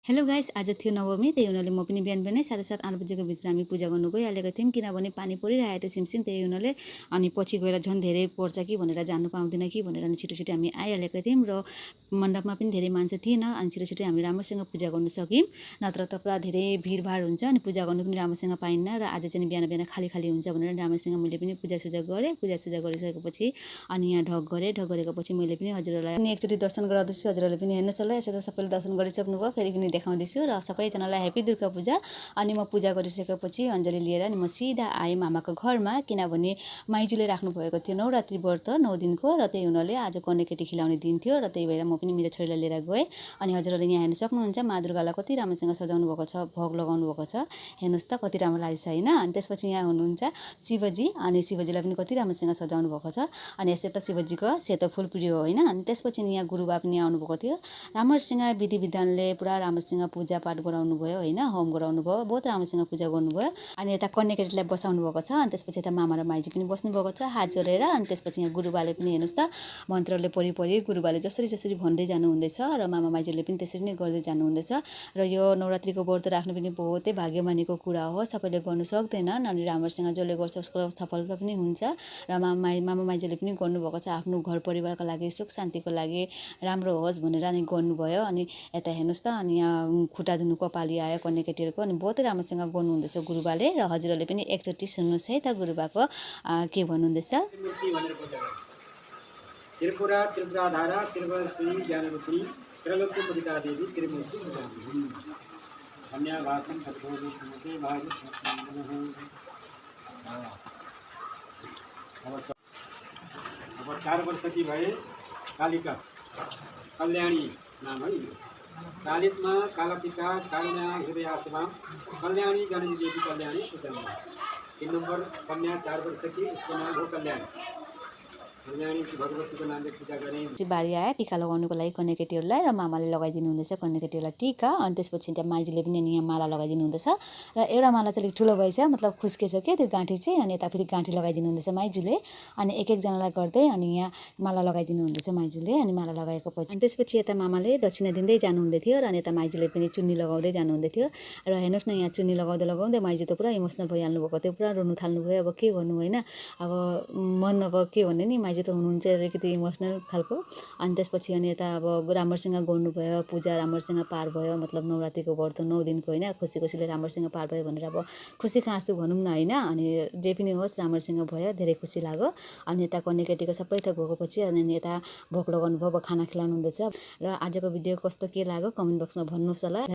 Hello guys, आज थियो नवमी। त्यही हुनाले म पनि बिहान बिहानै 7:30 8 बजेको भित्र हामी पूजा गर्नु गइहालेका थियौँ, किनभने पानी परिरहेको थियो सिमसिम। त्यही हुनाले अनि पछि गएर झन् धेरै पर्छ कि भनेर जानु पाउँदैन कि भनेर अनि छिटो हामी आइहालेका थियौँ र मण्डपमा पनि धेरै मान्छे थिएन। अनि छिटो हामी राम्रोसँग पूजा गर्न सक्यौँ, नत्र त पुरा धेरै भिडभाड हुन्छ अनि पूजा गर्नु पनि राम्रोसँग पाइन्न। र आज चाहिँ बिहान बिहान खाली खाली हुन्छ भनेर राम्रोसँग मैले पनि पूजासुजा गरेँ। पूजासुजा गरिसकेपछि अनि यहाँ ढक गरेपछि मैले पनि हजुरहरूलाई पनि एकचोटि दर्शन गराउँदैछु। हजुरहरूले पनि हेर्नुहोस् होला, यसो त सबैले दर्शन गरिसक्नुभयो, फेरि पनि देखाउँदैछु। र सबैजनालाई ह्याप्पी दुर्गा पूजा। अनि म पूजा गरिसकेपछि अञ्जली लिएर अनि म सिधा आएँ मामाको घरमा, किनभने माइजूले राख्नुभएको थियो नवरात्रि व्रत 9 दिनको। र त्यही हुनाले आज कन्या केटी खिलाउने दिन थियो, र त्यही भएर म पनि मेरो छोरीलाई लिएर गएँ। अनि हजुरहरूले यहाँ हेर्न सक्नुहुन्छ मा दुर्गालाई कति राम्रोसँग सजाउनु भएको छ, भोग लगाउनु भएको छ। हेर्नुहोस् त कति राम्रो लागेको छ होइन। अनि त्यसपछि यहाँ हुनुहुन्छ शिवजी, अनि शिवजीलाई पनि कति राम्रोसँग सजाउनु भएको छ। अनि यसै त शिवजीको सेतो फुल प्रिय हो होइन। अनि त्यसपछि यहाँ गुरुबा पनि आउनुभएको थियो, राम्रोसँग विधि विधानले पुरा राम्रोसँग पूजापाठ गराउनु भयो होइन, होम गराउनु भयो, बहुत राम्रोसँग पूजा गर्नुभयो। अनि यता कन्या केटीलाई बसाउनु भएको छ। अनि त्यसपछि यता मामा र माइजू पनि बस्नुभएको छ हात जोडेर। अनि त्यसपछि यहाँ गुरुबाले पनि हेर्नुहोस् त मन्त्रले परि गुरुबाले जसरी भन्दै जानुहुँदैछ र मामा माइजूले पनि त्यसरी नै गर्दै जानुहुँदैछ। र यो नवरात्रिको व्रत राख्नु पनि बहुतै भाग्यमानीको कुरा हो, सबैले गर्नु सक्दैनन्। अनि राम्रोसँग जसले गर्छ उसको सफलता पनि हुन्छ। र मामा माइजूले पनि गर्नुभएको छ आफ्नो घर परिवारको लागि, सुख शान्तिको लागि राम्रो होस् भनेर अनि गर्नुभयो। अनि यता हेर्नुहोस् त अनि यहाँ खुट्टा धुनुको पाली आयो कन्या केटीहरूको, अनि बहुतै राम्रोसँग गर्नुहुँदैछ गुरुबाले। र हजुरहरूले पनि एकचोटि सुन्नुहोस् है त गुरुबाको के भन्नुहुँदैछ। त्रिपुरा त्रिपुराधारा त्रिवर्षी ज्ञानरूपिणी त्रैलोक्यमोदिता देवी त्रिमूर्ति पूजामि कन्यावासं तद्भोगे भाग्य अब 4 वर्ष की भए कालिका कल्याणी नाम है। कालितमा कालतिका कालिना हृदयासमा कल्याणी गणेश देवी कल्याणी पूजामि। 3 नंबर कन्या 4 वर्ष की, उसको नाम हो कल्याणी। बारी आयो टिका लगाउनुको लागि कन्या केटीहरूलाई, र मामाले लगाइदिनु हुँदैछ कन्या केटीहरूलाई टिका। अनि त्यसपछि त्यहाँ माइजूले पनि यहाँ माला लगाइदिनु हुँदैछ। र एउटा माला चाहिँ अलिक ठुलो भएछ, मतलब खुस्केछ क्या त्यो गाँठी चाहिँ। अनि यता फेरि गाँठी लगाइदिनु हुँदैछ माइजूले। अनि एक एकजनालाई गर्दै अनि यहाँ माला लगाइदिनु हुँदैछ माइजूले। अनि माला लगाएको पछि त्यसपछि यता मामाले दक्षिणा दिँदै जानुहुँदै थियो, र अनि यता माइजूले पनि चुन्नी लगाउँदै जानुहुँदै थियो। र हेर्नुहोस् न यहाँ चुन्नी लगाउँदै माइजू त पुरा इमोसनल भइहाल्नु भएको थियो, पुरा रुनु थाल्नुभयो। अब के गर्नु होइन, अब मन अब के भन्ने नि, माइजू त हुनुहुन्छ अलिकति इमोसनल खालको। अनि त्यसपछि अनि यता अब राम्रोसँग गर्नुभयो पूजा, राम्रोसँग पार भयो, मतलब नवरात्रिको व्रत 9 दिनको होइन, खुसीले राम्रोसँग पार भयो भनेर अब खुसीको आँसु भनौँ न होइन। अनि जे पनि होस् राम्रोसँग भयो, धेरै खुसी लाग्यो। अनि यता कन्या केटीको सबै थोक गएपछि अनि यता भोग लगाउनु भयो, अब खाना खिलाउनु हुँदैछ। र आजको भिडियो कस्तो के लाग्यो कमेन्ट बक्समा भन्नुहोस् होला।